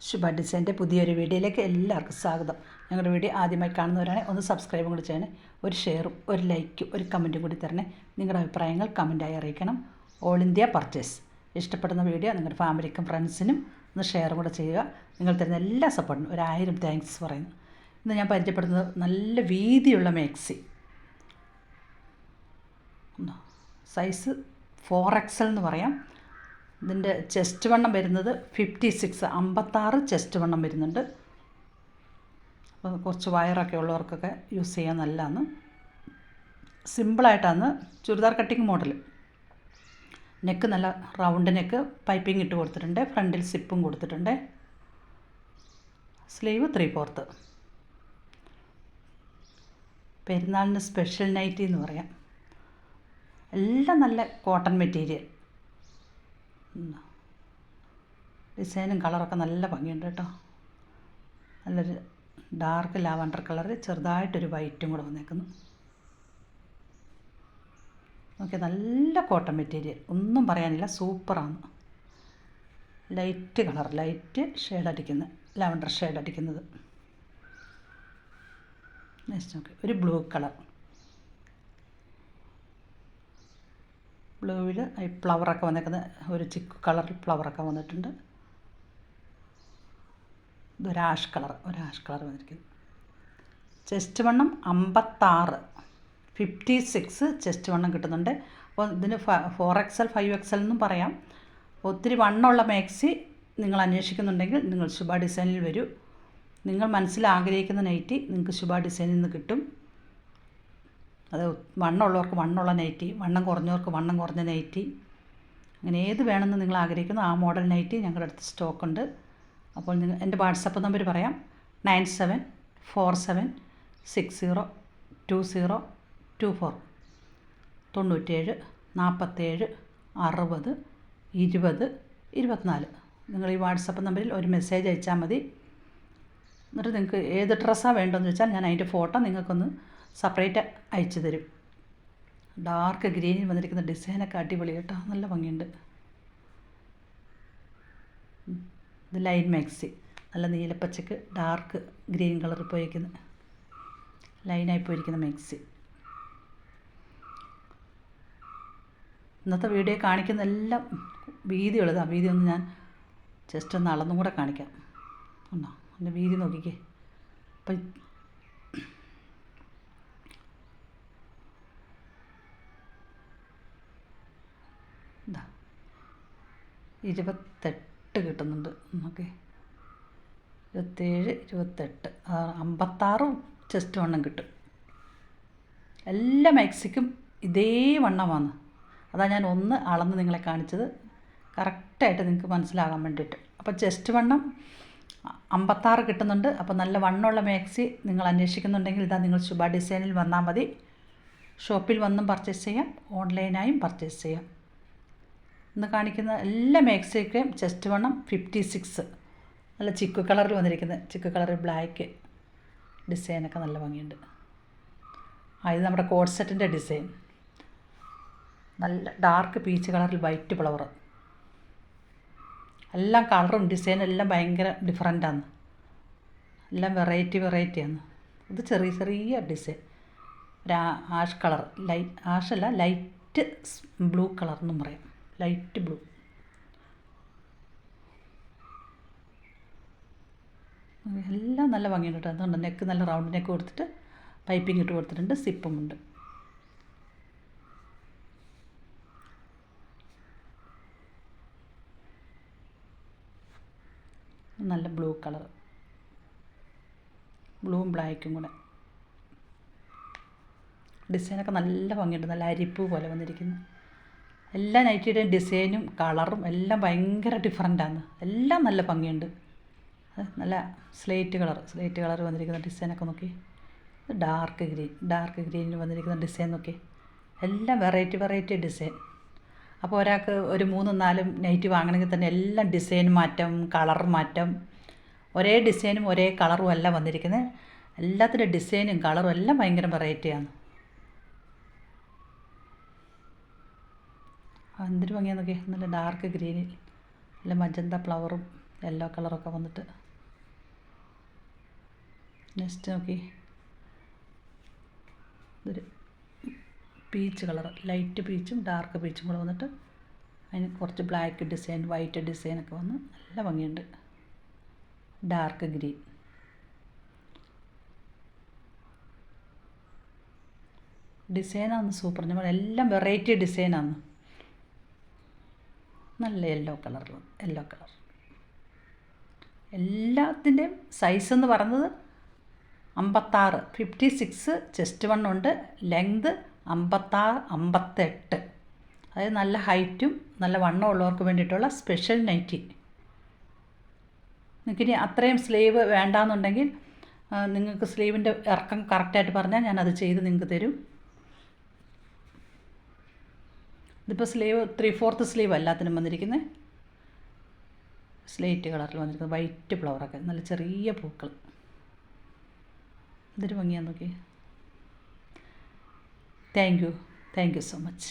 ശുഭ ഡിസൈൻ്റെ പുതിയൊരു വീഡിയോയിലേക്ക് എല്ലാവർക്കും സ്വാഗതം. ഞങ്ങളുടെ വീഡിയോ ആദ്യമായി കാണുന്നവരാണെങ്കിൽ ഒന്ന് സബ്സ്ക്രൈബും കൂടി ചെയ്യണേ, ഒരു ഷെയറും ഒരു ലൈക്കും ഒരു കമൻറ്റും കൂടി തരണേ. നിങ്ങളുടെ അഭിപ്രായങ്ങൾ കമൻറ്റായി അറിയിക്കണം. All India purchase. ഇഷ്ടപ്പെടുന്ന വീഡിയോ നിങ്ങളുടെ ഫാമിലിക്കും ഫ്രണ്ട്സിനും ഒന്ന് ഷെയറും കൂടെ ചെയ്യുക. നിങ്ങൾ തരുന്ന എല്ലാ സപ്പോർട്ടിനും 1000 താങ്ക്സ് പറയുന്നു. ഇന്ന് ഞാൻ പരിചയപ്പെടുന്നത് നല്ല വീതിയുള്ള മാക്സി. സൈസ് 4XL എന്ന് പറയാം. ഇതിൻ്റെ ചെസ്റ്റ് വണ്ണം വരുന്നത് 56, 56 ചെസ്റ്റ് വണ്ണം വരുന്നുണ്ട്. അപ്പോൾ കുറച്ച് വയറൊക്കെ ഉള്ളവർക്കൊക്കെ യൂസ് ചെയ്യാൻ നല്ലതാണ്. സിമ്പിളായിട്ടാണ്. Churidar cutting model. നെക്ക് നല്ല റൗണ്ട് നെക്ക്, പൈപ്പിംഗ് ഇട്ട് കൊടുത്തിട്ടുണ്ട്. ഫ്രണ്ടിൽ സിപ്പും കൊടുത്തിട്ടുണ്ട്. സ്ലീവ് 3/4. പെരുന്നാളിന് സ്പെഷ്യൽ നൈറ്റി എന്ന് പറയാം. എല്ലാം നല്ല കോട്ടൺ മെറ്റീരിയൽ. ഡിസൈനും കളറൊക്കെ നല്ല ഭംഗിയുണ്ട് കേട്ടോ. നല്ലൊരു ഡാർക്ക് ലാവണ്ടർ കളറ്, ചെറുതായിട്ടൊരു വൈറ്റും കൂടെ വന്നേക്കുന്നു. ഓക്കെ, നല്ല കോട്ടൺ മെറ്റീരിയൽ, ഒന്നും പറയാനില്ല, സൂപ്പറാണ്. ലൈറ്റ് കളർ, ലൈറ്റ് ഷെയ്ഡ് അടിക്കുന്നത്, ലാവണ്ടർ ഷെയ്ഡ് അടിക്കുന്നത്. നെക്സ്റ്റ് നോക്കി ഒരു ബ്ലൂ കളർ. ബ്ലൂവിൽ ഈ ഫ്ലവറൊക്കെ വന്നേക്കുന്നത്, ഒരു ചിക്ക് കളറിൽ ഫ്ലവറൊക്കെ വന്നിട്ടുണ്ട്. ഇതൊരു ആഷ് കളർ വന്നിരിക്കുന്നു. ചെസ്റ്റ് വണ്ണം 56, 56 ചെസ്റ്റ് വണ്ണം കിട്ടുന്നുണ്ട്. അപ്പോൾ ഇതിന് 4XL 5XL എന്നും പറയാം. ഒത്തിരി വണ്ണമുള്ള മാക്സി നിങ്ങൾ അന്വേഷിക്കുന്നുണ്ടെങ്കിൽ നിങ്ങൾ ശുഭ ഡിസൈനിൽ വരൂ. നിങ്ങൾ മനസ്സിൽ ആഗ്രഹിക്കുന്ന നൈറ്റി നിങ്ങൾക്ക് ശുഭ ഡിസൈനിൽ നിന്ന് കിട്ടും. അത് വണ്ണമുള്ളവർക്ക് വണ്ണമുള്ള നൈറ്റി, വണ്ണം കുറഞ്ഞവർക്ക് വണ്ണം കുറഞ്ഞ നൈറ്റി, അങ്ങനെ ഏത് വേണമെന്ന് നിങ്ങൾ ആഗ്രഹിക്കുന്നു ആ മോഡൽ നൈറ്റി ഞങ്ങളുടെ അടുത്ത് സ്റ്റോക്കുണ്ട്. അപ്പോൾ നിങ്ങൾ എൻ്റെ വാട്സപ്പ് നമ്പർ പറയാം. 9747602024 97 47 60 20 24. നിങ്ങൾ ഈ വാട്സപ്പ് നമ്പറിൽ ഒരു മെസ്സേജ് അയച്ചാൽ മതി. എന്നിട്ട് നിങ്ങൾക്ക് ഏത് ഡ്രസ്സാണ് വേണ്ടതെന്ന് വെച്ചാൽ ഞാൻ അതിൻ്റെ ഫോട്ടോ നിങ്ങൾക്കൊന്ന് സെപ്പറേറ്റ് അയച്ചു തരും. ഡാർക്ക് ഗ്രീനിൽ വന്നിരിക്കുന്ന ഡിസൈനൊക്കെ അടിപൊളി കേട്ടോ, നല്ല ഭംഗിയുണ്ട്. ഇത് ലൈൻ മാക്സി, നല്ല നീലപ്പച്ചക്ക് ഡാർക്ക് ഗ്രീൻ കളറിൽ പോയിരിക്കുന്ന ലൈനായി പോയിരിക്കുന്ന മാക്സി. ഇന്നത്തെ വീഡിയോ കാണിക്കുന്ന എല്ലാം വീതിയുള്ളത്. ആ വീതി ഒന്ന് ഞാൻ ജസ്റ്റ് ഒന്ന് അളന്നും കൂടെ കാണിക്കാം. ഒന്നോ എൻ്റെ വീതി നോക്കിക്കേ. അപ്പം എന്താ 28 കിട്ടുന്നുണ്ട് നമുക്ക്. 27, 28, 56 ചെസ്റ്റ് വണ്ണം കിട്ടും. എല്ലാ മാക്സിക്കും ഇതേ വണ്ണമാണ്. അതാണ് ഞാൻ ഒന്ന് അളന്ന് നിങ്ങളെ കാണിച്ചത്, കറക്റ്റായിട്ട് നിങ്ങൾക്ക് മനസ്സിലാകാൻ വേണ്ടിയിട്ട്. അപ്പോൾ ചെസ്റ്റ് വണ്ണം 56 കിട്ടുന്നുണ്ട്. അപ്പോൾ നല്ല വണ്ണമുള്ള മാക്സി നിങ്ങൾ അന്വേഷിക്കുന്നുണ്ടെങ്കിൽ ഇതാ, നിങ്ങൾ ശുഭ ഡിസൈനിൽ വന്നാൽ മതി. ഷോപ്പിൽ വന്നും പർച്ചേസ് ചെയ്യാം, ഓൺലൈനായും പർച്ചേസ് ചെയ്യാം. ഇന്ന് കാണിക്കുന്ന എല്ലാ മാക്സിക്കും ചെസ്റ്റ് വണ്ണം 56, നല്ല ചിക്കു കളറിൽ വന്നിരിക്കുന്നത്. ചിക്കു കളറിൽ ബ്ലാക്ക് ഡിസൈനൊക്കെ നല്ല ഭംഗിയുണ്ട്. ഇത് നമ്മുടെ കോഡ് സെറ്റിൻ്റെ ഡിസൈൻ. നല്ല ഡാർക്ക് പീച്ച് കളറിൽ വൈറ്റ് ഫ്ലവർ. എല്ലാം കളറും ഡിസൈനും എല്ലാം ഭയങ്കര ഡിഫറൻറ്റാണ്. എല്ലാം വെറൈറ്റിയാണ്. ഇത് ചെറിയ ചെറിയ ഡിസൈൻ. ഒരു ആഷ് കളർ, ആഷല്ല, ലൈറ്റ് ബ്ലൂ കളർ എന്നും പറയാം. Light blue. എല്ലാം നല്ല ഭംഗിയുണ്ട് കേട്ടോ. അതുകൊണ്ട് നെക്ക് നല്ല റൗണ്ട് നെക്ക് കൊടുത്തിട്ട് പൈപ്പിംഗ് ഇട്ട് കൊടുത്തിട്ടുണ്ട്. സിപ്പും ഉണ്ട്. നല്ല ബ്ലൂ കളർ, ബ്ലൂവും ബ്ലാക്കും കൂടെ. ഡിസൈനൊക്കെ നല്ല ഭംഗിയുണ്ട്. നല്ല അരിപ്പ് പോലെ വന്നിരിക്കുന്നു. എല്ലാ നൈറ്റിയുടെയും ഡിസൈനും കളറും എല്ലാം ഭയങ്കര ഡിഫറൻറ്റാണ്. എല്ലാം നല്ല ഭംഗിയുണ്ട്. നല്ല സ്ലേറ്റ് കളർ വന്നിരിക്കുന്ന ഡിസൈനൊക്കെ നോക്കി. ഡാർക്ക് ഗ്രീനിൽ വന്നിരിക്കുന്ന ഡിസൈൻ നോക്കി. എല്ലാം വെറൈറ്റി ഡിസൈൻ. അപ്പോൾ ഒരാൾക്ക് ഒരു 3-4 നൈറ്റി വാങ്ങണമെങ്കിൽ തന്നെ എല്ലാം ഡിസൈൻ മാറ്റം, കളർ മാറ്റം. ഒരേ ഡിസൈനും ഒരേ കളറും അല്ല വന്നിരിക്കുന്നത്. എല്ലാത്തിൻ്റെ ഡിസൈനും കളറും എല്ലാം ഭയങ്കര വെറൈറ്റിയാണ്. എന്തൊരു ഭംഗിയാന്ന് നോക്കിയേ. നല്ല ഡാർക്ക് ഗ്രീനിൽ നല്ല മജന്ത ഫ്ലവറും യെല്ലോ കളറൊക്കെ വന്നിട്ട്. നെക്സ്റ്റ് നോക്കി, ഇതൊരു പീച്ച് കളർ, ലൈറ്റ് പീച്ചും ഡാർക്ക് പീച്ചും കൂടെ വന്നിട്ട് അതിന് കുറച്ച് ബ്ലാക്ക് ഡിസൈൻ, വൈറ്റ് ഡിസൈനൊക്കെ വന്ന് നല്ല ഭംഗിയുണ്ട്. ഡാർക്ക് ഗ്രീൻ, ഡിസൈനാണ് സൂപ്പർ. നമ്മൾ എല്ലാം വെറൈറ്റി ഡിസൈനാണ്. നല്ല യെല്ലോ കളർ. എല്ലാത്തിൻ്റെയും സൈസ് എന്ന് പറയുന്നത് 56, 56 ചെസ്റ്റ് വണ്ണുണ്ട്. ലെങ്ത് 56, 58. അതായത് നല്ല ഹൈറ്റും നല്ല വണ്ണം ഉള്ളവർക്ക് വേണ്ടിയിട്ടുള്ള സ്പെഷ്യൽ നൈറ്റി. നിങ്ങൾക്കിനി അത്രയും സ്ലീവ് വേണ്ടാന്നുണ്ടെങ്കിൽ നിങ്ങൾക്ക് സ്ലീവിൻ്റെ ഇറക്കം കറക്റ്റായിട്ട് പറഞ്ഞാൽ ഞാനത് ചെയ്ത് നിങ്ങൾക്ക് തരും. ഇതിപ്പോൾ സ്ലീവ് 3/4 സ്ലീവ് എല്ലാത്തിനും വന്നിരിക്കുന്നത്. സ്ലേറ്റ് കളറിൽ വന്നിരിക്കുന്നത്, വൈറ്റ് ഫ്ലവറൊക്കെ, നല്ല ചെറിയ പൂക്കൾ. ഇതൊരു ഭംഗിയാന്ന് നോക്കി. Thank you so much.